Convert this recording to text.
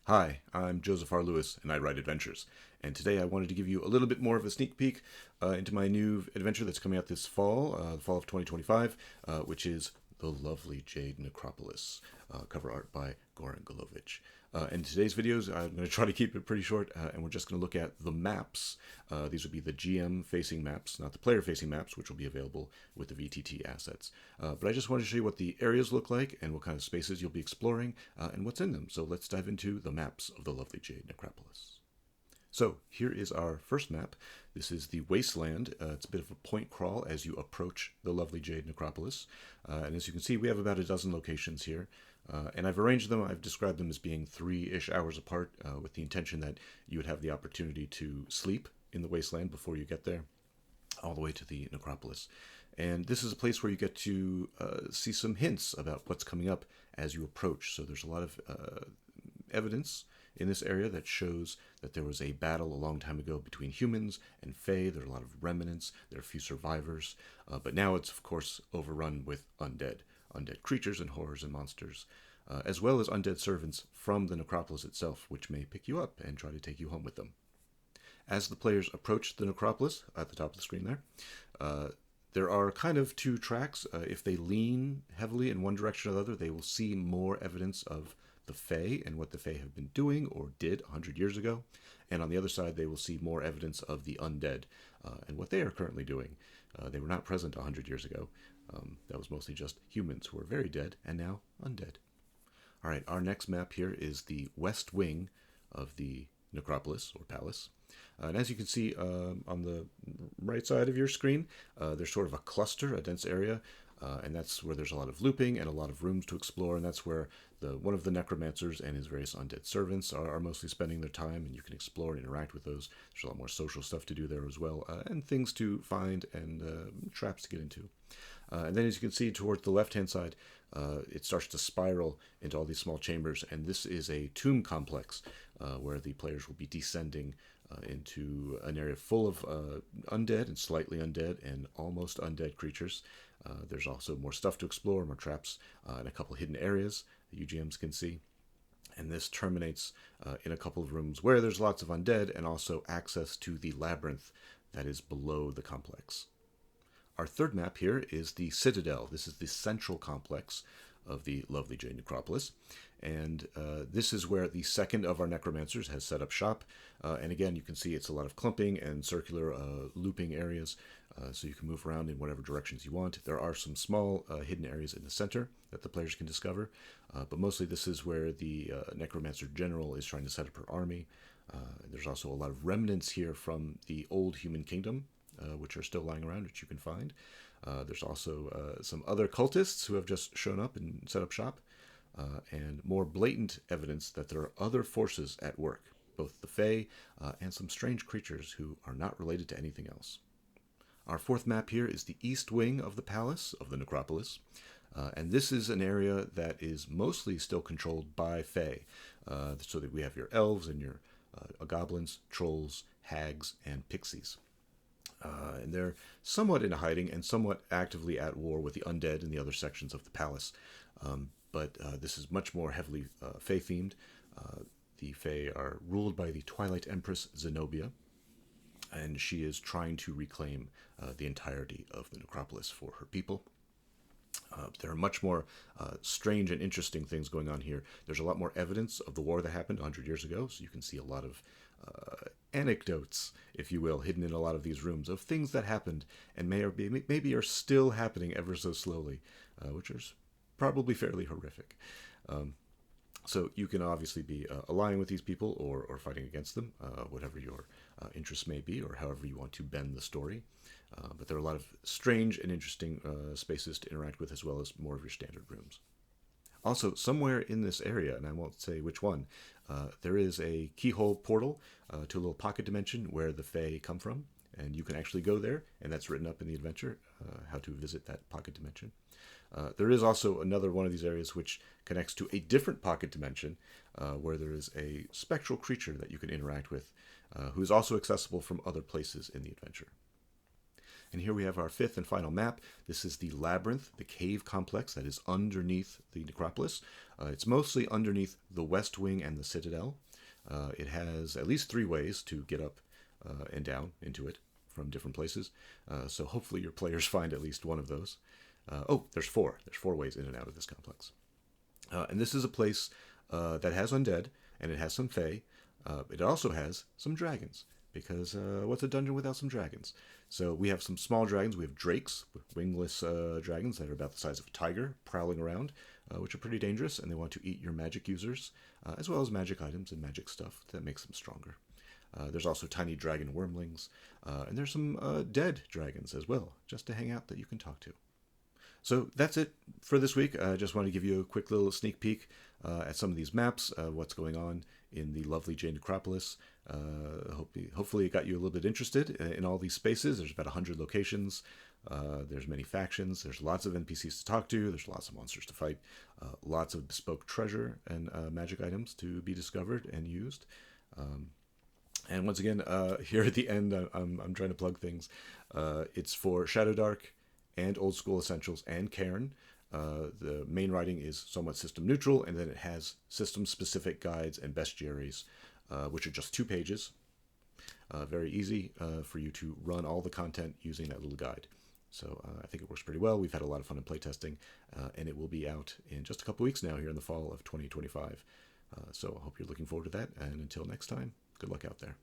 Hi, I'm josephrlewis, and I write adventures. And today I wanted to give you a little bit more of a sneak peek into my new adventure that's coming out this fall, the fall of 2025, which is the lovely Jade Necropolis, cover art by Goran Golovic. In today's videos, I'm going to try to keep it pretty short, and we're just going to look at the maps. These would be the GM-facing maps, not the player-facing maps, which will be available with the VTT assets. But I just wanted to show you what the areas look like and what kind of spaces you'll be exploring and what's in them. So let's dive into the maps of the lovely Jade Necropolis. So here is our first map. This is the Wasteland. It's a bit of a point crawl as you approach the lovely Jade Necropolis. And as you can see, we have about a dozen locations here. And I've arranged them, I've described them as being 3-ish hours apart with the intention that you would have the opportunity to sleep in the Wasteland before you get there, all the way to the Necropolis. And this is a place where you get to see some hints about what's coming up as you approach. So there's a lot of evidence in this area that shows that there was a battle a long time ago between humans and Fae. There are a lot of remnants, there are a few survivors, but now it's of course overrun with undead creatures and horrors and monsters, as well as undead servants from the necropolis itself, which may pick you up and try to take you home with them. As the players approach the necropolis, at the top of the screen there are kind of two tracks. If they lean heavily in one direction or the other, they will see more evidence of the Fae and what the Fae have been doing or did 100 years ago. And on the other side, they will see more evidence of the undead and what they are currently doing. They were not present 100 years ago. That was mostly just humans who are very dead and now undead. All right, our next map here is the west wing of the necropolis or palace. And as you can see on the right side of your screen, there's sort of a cluster, a dense area, and that's where there's a lot of looping and a lot of rooms to explore, and that's where one of the necromancers and his various undead servants are mostly spending their time, and you can explore and interact with those. There's a lot more social stuff to do there as well, and things to find and traps to get into. And then as you can see towards the left-hand side, it starts to spiral into all these small chambers, and this is a tomb complex where the players will be descending into an area full of undead and slightly undead and almost undead creatures. There's also more stuff to explore, more traps, and a couple hidden areas that you GMs can see. And this terminates in a couple of rooms where there's lots of undead and also access to the Labyrinth that is below the complex. Our third map here is the Citadel. This is the central complex of the lovely Jade Necropolis. And this is where the second of our necromancers has set up shop. And again, you can see it's a lot of clumping and circular looping areas, so you can move around in whatever directions you want. There are some small hidden areas in the center that the players can discover, but mostly this is where the necromancer general is trying to set up her army. There's also a lot of remnants here from the old human kingdom, which are still lying around, which you can find. There's also some other cultists who have just shown up and set up shop, and more blatant evidence that there are other forces at work, both the Fae and some strange creatures who are not related to anything else. Our fourth map here is the east wing of the palace of the necropolis, and this is an area that is mostly still controlled by Fae, so that we have your elves and your goblins, trolls, hags, and pixies. And they're somewhat in hiding and somewhat actively at war with the undead in the other sections of the palace. But this is much more heavily Fae-themed. The Fae are ruled by the Twilight Empress Zenobia, and she is trying to reclaim the entirety of the necropolis for her people. There are much more strange and interesting things going on here. There's a lot more evidence of the war that happened 100 years ago, so you can see a lot of anecdotes, if you will, hidden in a lot of these rooms of things that happened and maybe are still happening ever so slowly, which are probably fairly horrific. So you can obviously be allying with these people or fighting against them, whatever your interests may be, or however you want to bend the story. But there are a lot of strange and interesting spaces to interact with, as well as more of your standard rooms. Also, somewhere in this area, and I won't say which one, there is a keyhole portal to a little pocket dimension where the Fae come from, and you can actually go there, and that's written up in the adventure, how to visit that pocket dimension. There is also another one of these areas which connects to a different pocket dimension, where there is a spectral creature that you can interact with, who is also accessible from other places in the adventure. And here we have our fifth and final map. This is the Labyrinth, the cave complex that is underneath the Necropolis. It's mostly underneath the West Wing and the Citadel. It has at least 3 ways to get up and down into it from different places. So hopefully your players find at least one of those. There's 4. There's 4 ways in and out of this complex. And this is a place that has undead, and it has some fae. It also has some dragons, because what's a dungeon without some dragons? So we have some small dragons. We have drakes, wingless dragons that are about the size of a tiger, prowling around, which are pretty dangerous, and they want to eat your magic users, as well as magic items and magic stuff that makes them stronger. There's also tiny dragon wormlings, and there's some dead dragons as well, just to hang out that you can talk to. So that's it for this week. I just wanted to give you a quick little sneak peek at some of these maps, what's going on in the lovely Jade Necropolis. Hopefully it got you a little bit interested in all these spaces. There's about 100 locations. There's many factions. There's lots of NPCs to talk to. There's lots of monsters to fight. Lots of bespoke treasure and magic items to be discovered and used. And once again, here at the end, I'm trying to plug things. It's for Shadow Dark and Old School Essentials and Cairn. The main writing is somewhat system neutral, and then it has system-specific guides and bestiaries, which are just 2 pages. Very easy for you to run all the content using that little guide. So I think it works pretty well. We've had a lot of fun in playtesting, and it will be out in just a couple weeks now here in the fall of 2025. So I hope you're looking forward to that, and until next time, good luck out there.